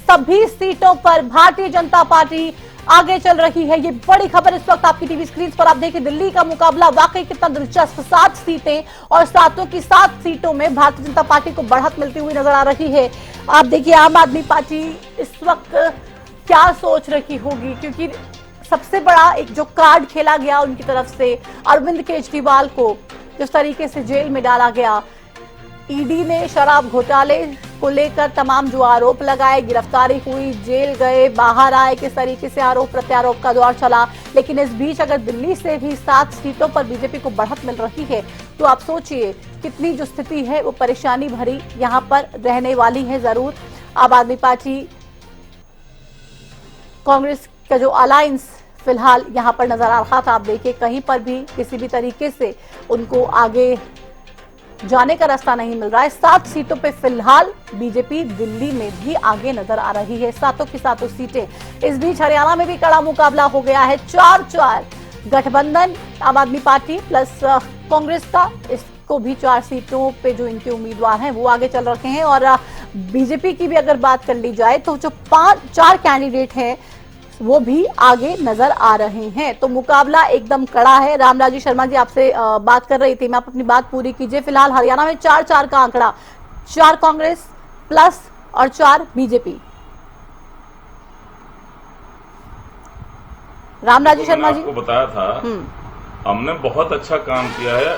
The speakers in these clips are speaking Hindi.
सभी सीटों पर भारतीय जनता पार्टी आगे चल रही है। ये बड़ी खबर इस वक्त आपकी टीवी स्क्रीन पर आप देखिए। दिल्ली का मुकाबला वाकई कितना दिलचस्प, 7 सीटें और सातों की 7 सीटों में भारतीय जनता पार्टी को बढ़त मिलती हुई नजर आ रही है। आप देखिए आम आदमी पार्टी इस वक्त क्या सोच रही होगी, क्योंकि सबसे बड़ा एक जो कार्ड खेला गया उनकी तरफ से, अरविंद केजरीवाल को जिस तरीके से जेल में डाला गया, ईडी ने शराब घोटाले को लेकर तमाम जो आरोप लगाए, गिरफ्तारी हुई, जेल गए, बाहर आए, किस तरीके से आरोप प्रत्यारोप का दौर चला। लेकिन इस बीच अगर दिल्ली से भी 7 सीटों पर बीजेपी को बढ़त मिल रही है तो आप सोचिए कितनी जो स्थिति है वो परेशानी भरी यहां पर रहने वाली है। जरूर आम आदमी पार्टी कांग्रेस का जो अलायंस फिलहाल यहां पर नजर आ रहा था, आप देखिए कहीं पर भी किसी भी तरीके से उनको आगे जाने का रास्ता नहीं मिल रहा है। 7 सीटों पे फिलहाल बीजेपी दिल्ली में भी आगे नजर आ रही है, सातों की सातों सीटें। इस बीच हरियाणा में भी कड़ा मुकाबला हो गया है। 4-4 गठबंधन आम आदमी पार्टी प्लस कांग्रेस का, इसको भी 4 सीटों पे जो इनके उम्मीदवार हैं वो आगे चल रखे हैं। और बीजेपी की भी अगर बात कर ली जाए तो जो 4 कैंडिडेट हैं वो भी आगे नजर आ रहे हैं। तो मुकाबला एकदम कड़ा है। रामराजी शर्मा जी आपसे बात कर रही थी, मैं आप अपनी बात पूरी कीजिए। फिलहाल हरियाणा में 4-4 का आंकड़ा, 4 कांग्रेस प्लस और 4 बीजेपी। रामराजी शर्मा जी, आपको बताया था हमने बहुत अच्छा काम किया है।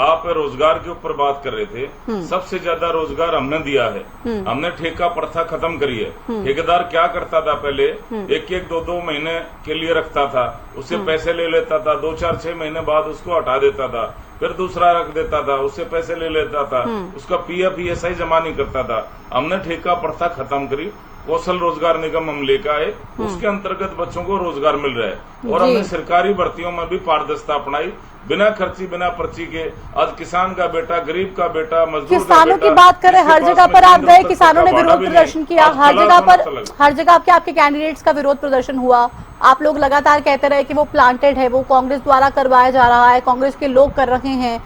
आप रोजगार के ऊपर बात कर रहे थे, सबसे ज्यादा रोजगार हमने दिया है। हमने ठेका प्रथा खत्म करी है। ठेकेदार क्या करता था, पहले 1-1, 2-2 महीने के लिए रखता था, उससे पैसे ले लेता था, 2-4-6 महीने बाद उसको हटा देता था, फिर दूसरा रख देता था, उससे पैसे ले लेता था, उसका पीएफ ईएसआई जमा नहीं करता था। हमने ठेका प्रथा खत्म करी, कौशल रोजगार निगम हम लेकर आए, उसके अंतर्गत बच्चों को रोजगार मिल रहा है। और हमने सरकारी भर्तियों में भी पारदर्शिता अपनाई, बिना खर्ची बिना पर्ची के। आज किसान का बेटा, गरीब का बेटा, मजदूर किसानों की बात करें, हर जगह पर आप गए, किसानों ने विरोध प्रदर्शन किया, हर जगह पर, हर जगह आपके कैंडिडेट्स का विरोध प्रदर्शन हुआ। आप लोग लगातार कहते रहे कि वो प्लांटेड है, वो कांग्रेस द्वारा करवाया जा रहा है, कांग्रेस के लोग कर रहे हैं।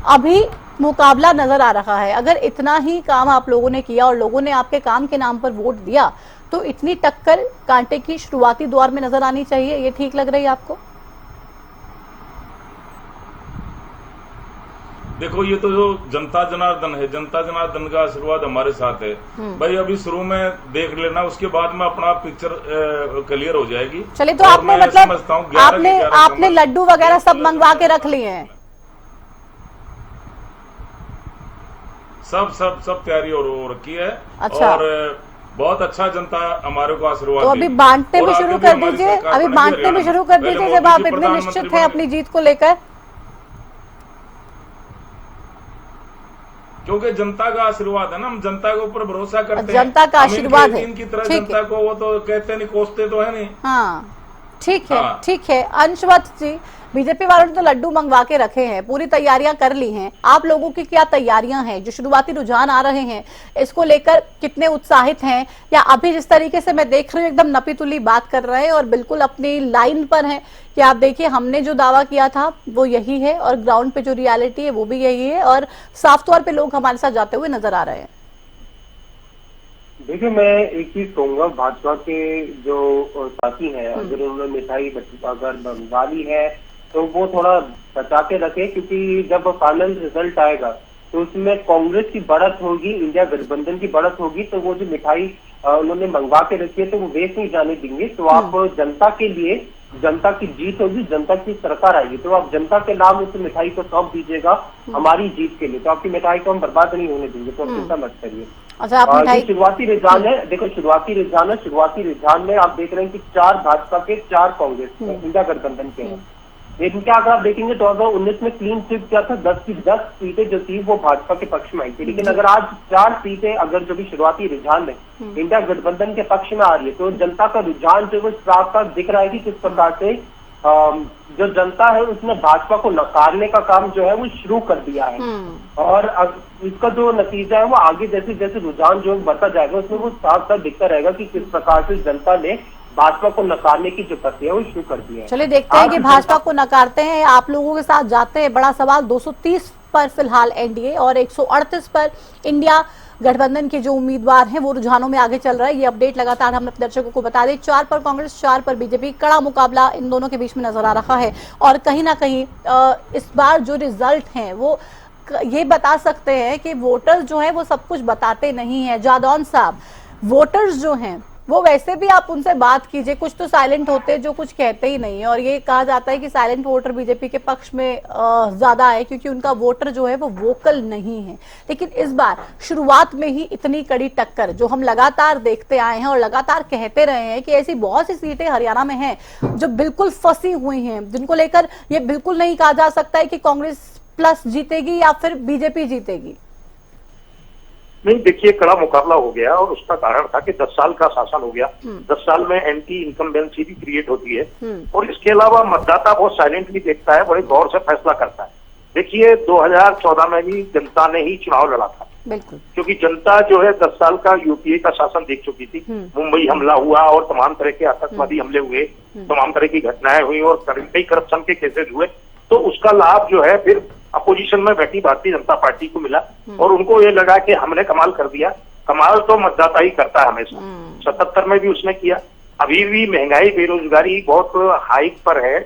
अभी मुकाबला नजर आ रहा है। अगर इतना ही काम आप लोगों ने किया और लोगों ने आपके काम के नाम पर वोट दिया तो इतनी टक्कर कांटे की शुरुआती दौर में नजर आनी चाहिए। ये ठीक लग रही है आपको? देखो, ये तो जो जनता जनार्दन है, जनता जनार्दन का आशीर्वाद हमारे साथ है भाई। अभी शुरू में देख लेना, उसके बाद में अपना पिक्चर क्लियर हो जाएगी। चलिए, तो आपने मतलब आपने लड्डू वगैरह सब मंगवा के रख लिए हैं? सब तैयारी हो रखी है। अच्छा। और बहुत अच्छा जनता हमारे को आशीर्वाद। तो अभी बांटने भी शुरू कर दीजिए, अभी बांटने भी शुरू कर दीजिए जब आप इतने निश्चित हैं अपनी जीत को लेकर। क्योंकि जनता का आशीर्वाद है ना, हम जनता के ऊपर भरोसा करते हैं। जनता का आशीर्वाद है, इनकी तरह जनता को वो तो कहते नहीं, कोसते तो है नहीं। हाँ ठीक है, ठीक है। अंशवत जी, बीजेपी वालों ने तो लड्डू मंगवा के रखे हैं, पूरी तैयारियां कर ली हैं। आप लोगों की क्या तैयारियां हैं? जो शुरुआती रुझान आ रहे हैं इसको लेकर कितने उत्साहित हैं? या अभी जिस तरीके से मैं देख रही हूँ एकदम नपी तुली बात कर रहे हैं और बिल्कुल अपनी लाइन पर हैं कि आप देखिए हमने जो दावा किया था वो यही है और ग्राउंड पे जो रियलिटी है वो भी यही है और साफ तौर पे लोग हमारे साथ जाते हुए नजर आ रहे हैं? देखिए, मैं एक चीज कहूंगा, भाजपा के जो साथी हैं, अगर उन्होंने मिठाई अगर मंगवा ली है तो वो थोड़ा बचा के रखे, क्योंकि जब फाइनल रिजल्ट आएगा तो उसमें कांग्रेस की बढ़त होगी, इंडिया गठबंधन की बढ़त होगी। तो वो जो मिठाई उन्होंने मंगवा के रखी है तो वो वेस्ट नहीं जाने देंगे। तो आप जनता के लिए, जनता की जीत होगी, जनता की सरकार आएगी, तो आप जनता के नाम उस मिठाई को सौंप दीजिएगा हमारी जीत के लिए। तो आपकी मिठाई को हम बर्बाद नहीं होने देंगे, तो आप चिंता मत करिए। अच्छा, शुरुआती रुझान है, देखो शुरुआती रुझान है, शुरुआती रुझान में आप देख रहे हैं कि 4 भाजपा के, 4 कांग्रेस के, इंडिया गठबंधन के हैं। लेकिन क्या अगर आप देखेंगे 2019 में क्लीन स्वीप क्या था, 10 की 10 सीटें जो थी वो भाजपा के पक्ष में आई थी। लेकिन अगर आज 4 सीटें अगर जो भी शुरुआती रुझान में इंडिया गठबंधन के पक्ष में आ रही है तो जनता का रुझान जो है साफ साफ दिख रहा है कि किस प्रकार से जो जनता है उसने भाजपा को नकारने का काम जो है वो शुरू कर दिया है। और इसका जो नतीजा है वो आगे जैसे जैसे रुझान जो बढ़ता जाएगा उसमें वो साफ साफ दिखता रहेगा कि किस प्रकार से जनता ने भाजपा को नकारने की जो प्रक्रिया वो शुरू कर दी है। चलिए देखते हैं कि भाजपा को नकारते हैं, आप लोगों के साथ जाते हैं। बड़ा सवाल, 230 पर फिलहाल एनडीए और 138 पर इंडिया गठबंधन के जो उम्मीदवार हैं वो रुझानों में आगे चल रहा है। ये अपडेट लगातार हम अपने दर्शकों को बता दें। 4 पर कांग्रेस, 4 पर बीजेपी, कड़ा मुकाबला इन दोनों के बीच में नजर आ रहा है। और कहीं ना कहीं इस बार जो रिजल्ट हैं वो ये बता सकते हैं कि वोटर्स जो हैं वो सब कुछ बताते नहीं है। जादौन साहब, वोटर्स जो हैं वो वैसे भी आप उनसे बात कीजिए, कुछ तो साइलेंट होते हैं जो कुछ कहते ही नहीं है। और ये कहा जाता है कि साइलेंट वोटर बीजेपी के पक्ष में ज्यादा है क्योंकि उनका वोटर जो है वो वोकल नहीं है। लेकिन इस बार शुरुआत में ही इतनी कड़ी टक्कर जो हम लगातार देखते आए हैं और लगातार कहते रहे हैं कि ऐसी बहुत सी सीटें हरियाणा में हैं जो बिल्कुल फंसी हुई हैं, जिनको लेकर ये बिल्कुल नहीं कहा जा सकता है कि कांग्रेस प्लस जीतेगी या फिर बीजेपी जीतेगी। नहीं, देखिए, कड़ा मुकाबला हो गया और उसका कारण था कि 10 साल का शासन हो गया। 10 साल में एंटी इनकम्बेंसी भी क्रिएट होती है और इसके अलावा मतदाता बहुत साइलेंटली देखता है, बड़े गौर से फैसला करता है। देखिए, 2014 में भी जनता ने ही चुनाव लड़ा था, बिल्कुल, क्योंकि जनता जो है 10 साल का यूपीए का शासन देख चुकी थी। मुंबई हमला हुआ और तमाम तरह के आतंकवादी हमले हुए, तमाम तरह की घटनाएं हुई और कई करप्शन के केसेस हुए। तो उसका लाभ जो है फिर अपोजिशन में बैठी भारतीय जनता पार्टी को मिला और उनको ये लगा कि हमने कमाल कर दिया। कमाल तो मतदाता ही करता है हमेशा। 77 में भी उसने किया। अभी भी महंगाई, बेरोजगारी बहुत हाइक पर है,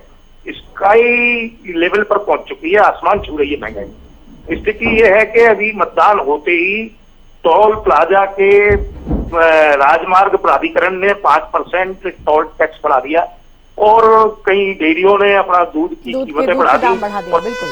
स्काई लेवल पर पहुंच चुकी है, आसमान छू रही है महंगाई। स्थिति ये है कि अभी मतदान होते ही टोल प्लाजा के राजमार्ग प्राधिकरण ने 5% टोल टैक्स बढ़ा दिया और कई डेयरियों ने अपना दूध की कीमतें बढ़ा दी। बिल्कुल।